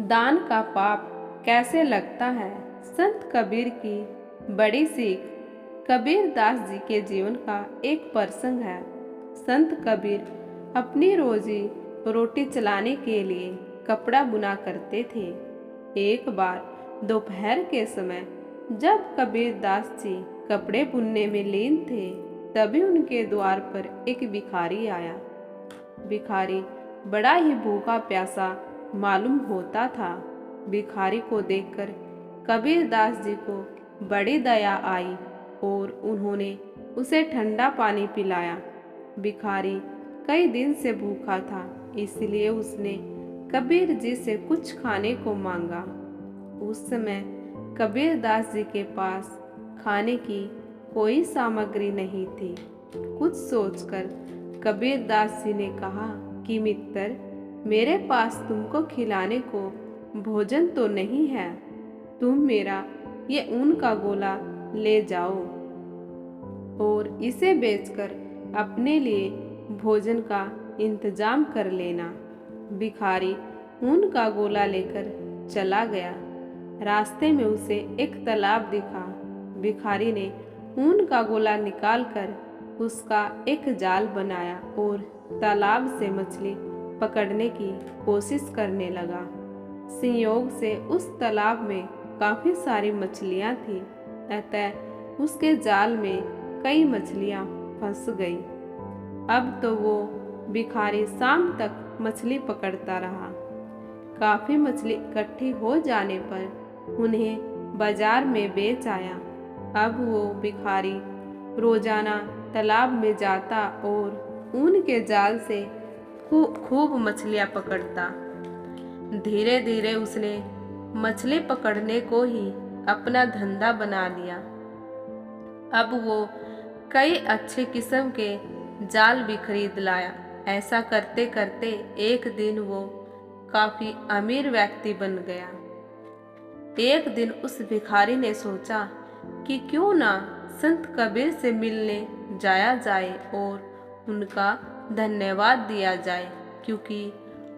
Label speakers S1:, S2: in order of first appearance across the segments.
S1: दान का पाप कैसे लगता है। संत कबीर की बड़ी सीख। कबीर दास जी के जीवन का एक प्रसंग है। संत कबीर अपनी रोजी रोटी चलाने के लिए कपड़ा बुना करते थे। एक बार दोपहर के समय जब कबीर दास जी कपड़े बुनने में लीन थे, तभी उनके द्वार पर एक भिखारी आया। भिखारी बड़ा ही भूखा प्यासा मालूम होता था। भिखारी को देखकर कबीर दास जी को बड़ी दया आई और उन्होंने उसे ठंडा पानी पिलाया। भिखारी कई दिन से भूखा था, इसलिए उसने कबीर जी से कुछ खाने को मांगा। उस समय कबीर दास जी के पास खाने की कोई सामग्री नहीं थी। कुछ सोचकर कबीर दास जी ने कहा कि मित्र, मेरे पास तुमको खिलाने को भोजन तो नहीं है, तुम मेरा ये ऊन का गोला ले जाओ और इसे बेचकर अपने लिए भोजन का इंतजाम कर लेना। भिखारी ऊन का गोला लेकर चला गया। रास्ते में उसे एक तालाब दिखा। भिखारी ने ऊन का गोला निकालकर उसका एक जाल बनाया और तालाब से मछली पकड़ने की कोशिश करने लगा। संयोग से उस तालाब में काफी सारी मछलियां थी, अतः उसके जाल में कई मछलियां फंस गई। अब तो वो भिखारी शाम तक मछली पकड़ता रहा। काफी मछली इकट्ठी हो जाने पर उन्हें बाजार में बेच आया। अब वो भिखारी रोजाना तालाब में जाता और ऊन के जाल से खूब मछलियां पकड़ता। धीरे धीरे उसने मछली पकड़ने को ही अपना धंधा बना लिया। अब वो कई अच्छे किस्म के जाल भी खरीद लाया। ऐसा करते करते एक दिन वो काफी अमीर व्यक्ति बन गया। एक दिन उस भिखारी ने सोचा कि क्यों ना संत कबीर से मिलने जाया जाए और उनका धन्यवाद दिया जाए, क्योंकि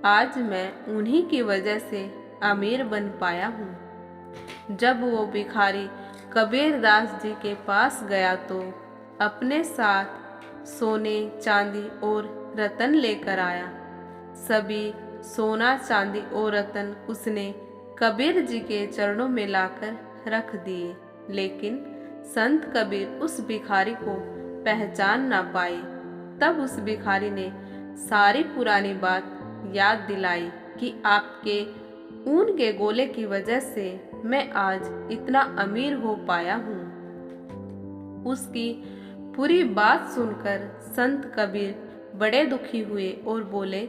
S1: आज मैं उन्हीं की वजह से अमीर बन पाया हूँ। जब वो भिखारी कबीर दास जी के पास गया तो अपने साथ सोने, चांदी और रतन लेकर आया। सभी सोना, चांदी और रतन उसने कबीर जी के चरणों में लाकर रख दिए, लेकिन संत कबीर उस भिखारी को पहचान ना पाए। तब उस भिखारी ने सारी पुरानी बात याद दिलाई कि आपके ऊन के गोले की वजह से मैं आज इतना अमीर हो पाया हूँ। उसकी पूरी बात सुनकर संत कबीर बड़े दुखी हुए और बोले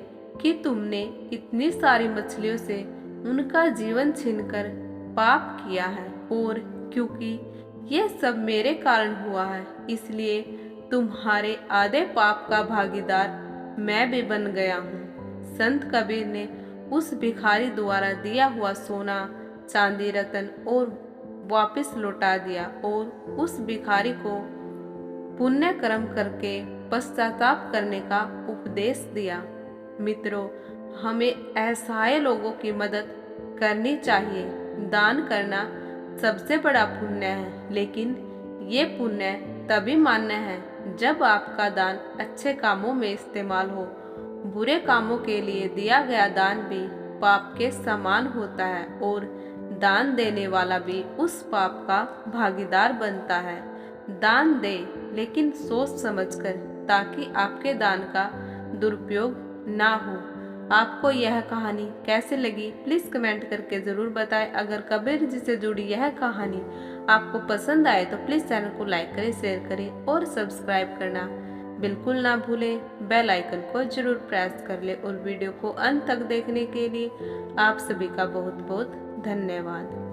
S1: कि तुमने इतनी सारी मछलियों से उनका जीवन छीनकर पाप किया है, और क्योंकि ये सब मेरे कारण हुआ है, इसलिए तुम्हारे आधे पाप का भागीदार मैं भी बन गया हूँ। संत कबीर ने उस भिखारी द्वारा दिया हुआ सोना, चांदी, रतन और वापस लौटा दिया और उस भिखारी को पुण्य कर्म करके पश्चाताप करने का उपदेश दिया। मित्रों, हमें असहाय लोगों की मदद करनी चाहिए। दान करना सबसे बड़ा पुण्य है, लेकिन ये पुण्य तभी मान्य है जब आपका दान अच्छे कामों में इस्तेमाल हो। बुरे कामों के लिए दिया गया दान भी पाप के समान होता है और दान देने वाला भी उस पाप का भागीदार बनता है। दान दे, लेकिन सोच समझकर, ताकि आपके दान का दुरुपयोग ना हो। आपको यह कहानी कैसे लगी प्लीज़ कमेंट करके ज़रूर बताएं। अगर कबीर जी से जुड़ी यह कहानी आपको पसंद आए तो प्लीज़ चैनल को लाइक करें, शेयर करें और सब्सक्राइब करना बिल्कुल ना भूलें। बेल आइकन को जरूर प्रेस कर लें और वीडियो को अंत तक देखने के लिए आप सभी का बहुत बहुत धन्यवाद।